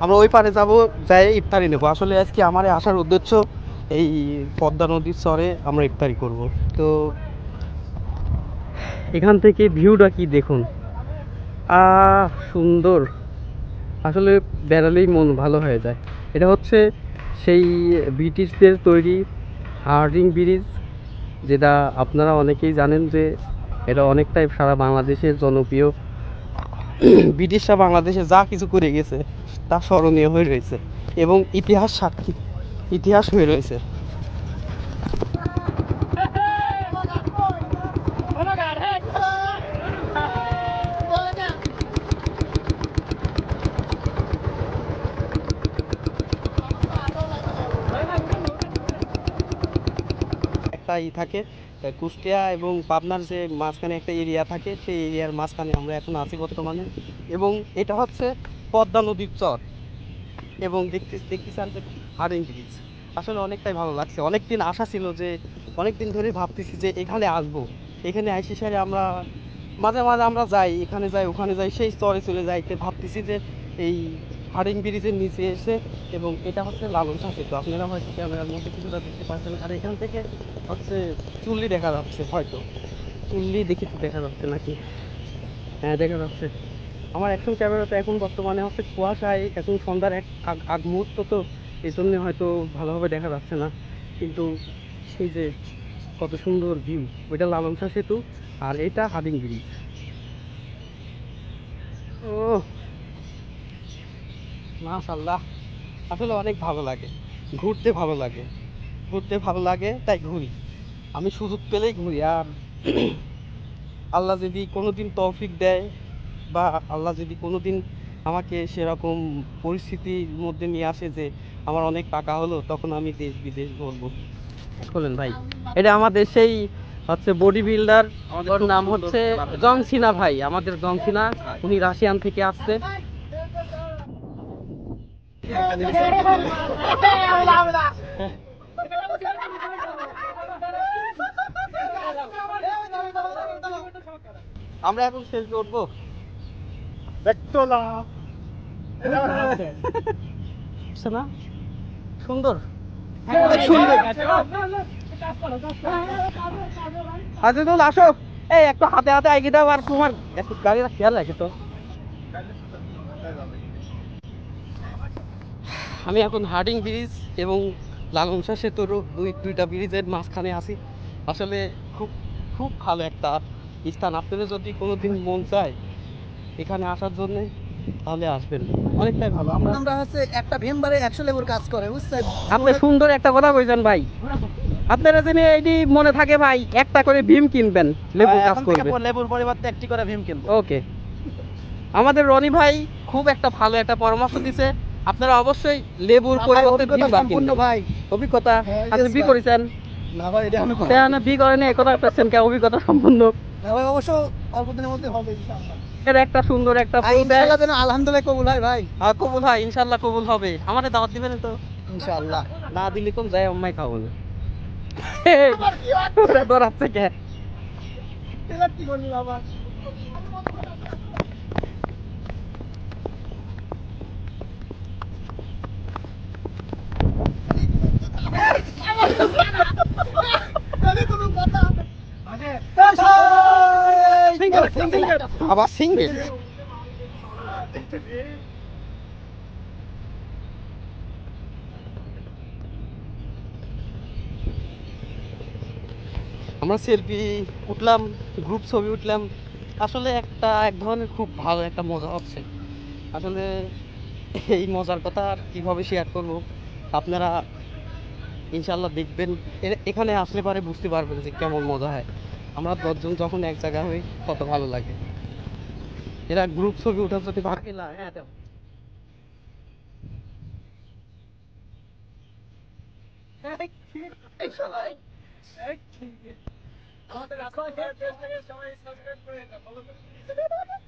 আমরা ওই পারে যাব, যাই ইফতারি নেবো। আসলে আজকে আমার আসার উদ্দেশ্য এই পদ্মা নদীর চরে আমরা ইফতারি করব। তো এখান থেকে ভিউটা কি দেখুন, সুন্দর। আসলে বেড়ালেই মন ভালো হয়ে যায়। এটা হচ্ছে সেই ব্রিটিশদের তৈরি হার্ডিং ব্রিজ, যেটা আপনারা অনেকেই জানেন যে এটা অনেকটাই সারা বাংলাদেশের জনপ্রিয়। ব্রিটিশরা বাংলাদেশে যা কিছু করে গেছে তা স্মরণীয় হয়ে রয়েছে এবং ইতিহাস সাক্ষী, ইতিহাস হয়ে রয়েছে। একটা থাকে কুষ্টিয়া এবং পাবনার যে মাঝখানে একটা এরিয়া থাকে, সেই এরিয়ার মাঝখানে আমরা এখন আছি বর্তমানে। এবং এটা হচ্ছে পদ্মা নদীর চর এবং দেখতেছেন যে হার্ডিং ব্রিজ। আসলে অনেকটাই ভালো লাগছে। অনেক দিন আশা ছিল যে, অনেক দিন ধরে ভাবতেছি যে এখানে আসবো। এখানে আইসি সারে আমরা মাঝে মাঝে আমরা যাই, এখানে যাই ওখানে যাই, সেই স্তরে চলে যাইতে ভাবতেছি যে এই হার্ডিং ব্রিজের নিচে এসে। এবং এটা হচ্ছে লালন শাহ সেতু, আপনারা হয়তো ক্যামেরার মধ্যে কিছুটা দেখতে পাচ্ছেন। আর এখান থেকে হচ্ছে চুল্লি দেখা যাচ্ছে, হয়তো চুল্লি দেখি দেখা যাচ্ছে নাকি, হ্যাঁ দেখা যাচ্ছে। আমার অ্যাকশন ক্যামেরাতে এখন বর্তমানে হচ্ছে কুয়াশায়, এখন সন্ধ্যার এক আগ মুহূর্ত, তো এই জন্য হয়তো ভালোভাবে দেখা যাচ্ছে না। কিন্তু সেই যে কত সুন্দর ভিউ, ওইটা লালন শাহ সেতু আর এটা হার্ডিং ব্রিজ। ও মাশাআল্লাহ, আসলে অনেক ভালো লাগে, ঘুরতে ভালো লাগে, ঘুরতে ভালো লাগে তাই ঘুরি। আমি সুযোগ পেলেই ঘুরি। আর আল্লাহ যদি কোনোদিন তৌফিক দেয়, বা আল্লাহ যদি কোনোদিন আমাকে সেরকম পরিস্থিতির মধ্যে নিয়ে আসে যে আমার অনেক টাকা হলো, তখন আমি দেশ বিদেশ ঘুরবো। বলেন ভাই, এটা আমাদের সেই হচ্ছে বডি বিল্ডার, ওর নাম হচ্ছে জং সিনা ভাই, আমাদের জং সিনা। উনি রাশিয়ান থেকে আসছে। আমরা এখন সেলফি উঠবো। বুঝছে না? সুন্দর, অনেক সুন্দর। আজিদুল আসো, এই একটু হাতে হাতে এগিয়ে দাও। আর তোমার একটু গাড়িটা খেয়াল রাখে তো। আমি এখন হার্ডিং ব্রিজ এবং লালন শাহ সেতুর দুইটা ব্রিজের মাঝখানে আছি। আসলে খুব খুব ভালো একটা স্থান। আপনাদের যদি কোনোদিন মন চায় এখানে আসার জন্য, তাহলে আসবেন, অনেকটাই ভালো। আমরা হচ্ছে একটা মেম্বারে 100 লেবুর কাজ করে, বুঝছেন? আপনি সুন্দর একটা কথা কইছেন ভাই। আপনারা জেনে এইটি মনে থাকে ভাই, একটা করে ভীম কিনবেন, লেবু কাজ এখন থেকে করবে। লেবুর পরিবর্তে একটি করে ভীম কিনবো। ওকে। আমাদের রনি ভাই খুব একটা ভালো একটা পরামর্শ দিছে, আপনারা অবশ্যই লেবুর ভাই পরিবর্তে অভিজ্ঞতা ভীম বার সম্পূর্ণ কিনবেন। ভাই। অভিজ্ঞতা, হ্যাঁ, আপনি yes বি ভাই। করেছেন? না ভাই, এটা আমি করি। না বি করেন, এই কথা পেয়েছেন কে? অভিজ্ঞতা সম্পন্ন। না ভাই, অবশ্য অল্প দিনের মধ্যে হবে ইনশাআল্লাহ। এর একটা সুন্দর একটা আর ফুল দেয়। ইনশাআল্লাহ যেন আলহামদুলিল্লাহ কবুল হয় ভাই। কবুল হয়, ইনশাল্লাহ কবুল হবে। আমাদের দাওয়াত দিবেন তো? ইনশাআল্লাহ। না দিলে কোন যায় অম্মাই খাবো না। ওরা দৌড়াচ্ছে কে? এবার কি করলি বাবা? আরে কোনো কথা আছে? সিঙ্গেল সিঙ্গেল, আবার সিঙ্গেল। আমরা সেলফি উঠলাম, গ্রুপ ছবি উঠলাম। আসলে এক ধরনের খুব ভালো একটা মজা হচ্ছে। আসলে এই মজার কথা আর কীভাবে শেয়ার করব, আপনারা ইনশাল্লাহ দেখবেন। এখানে আসলে পরে বুঝতে পারবেন যে কেমন মজা হয়। আমরা 10 জন যখন এক জায়গা হই কত ভালো লাগে। এরা গ্রুপ ছবি উঠার যদি ভাগে না, হ্যাঁ এই সবাই আমাদের রাস্তায় সবাই সাবস্ক্রাইব করে দাও, ফলো করে দাও।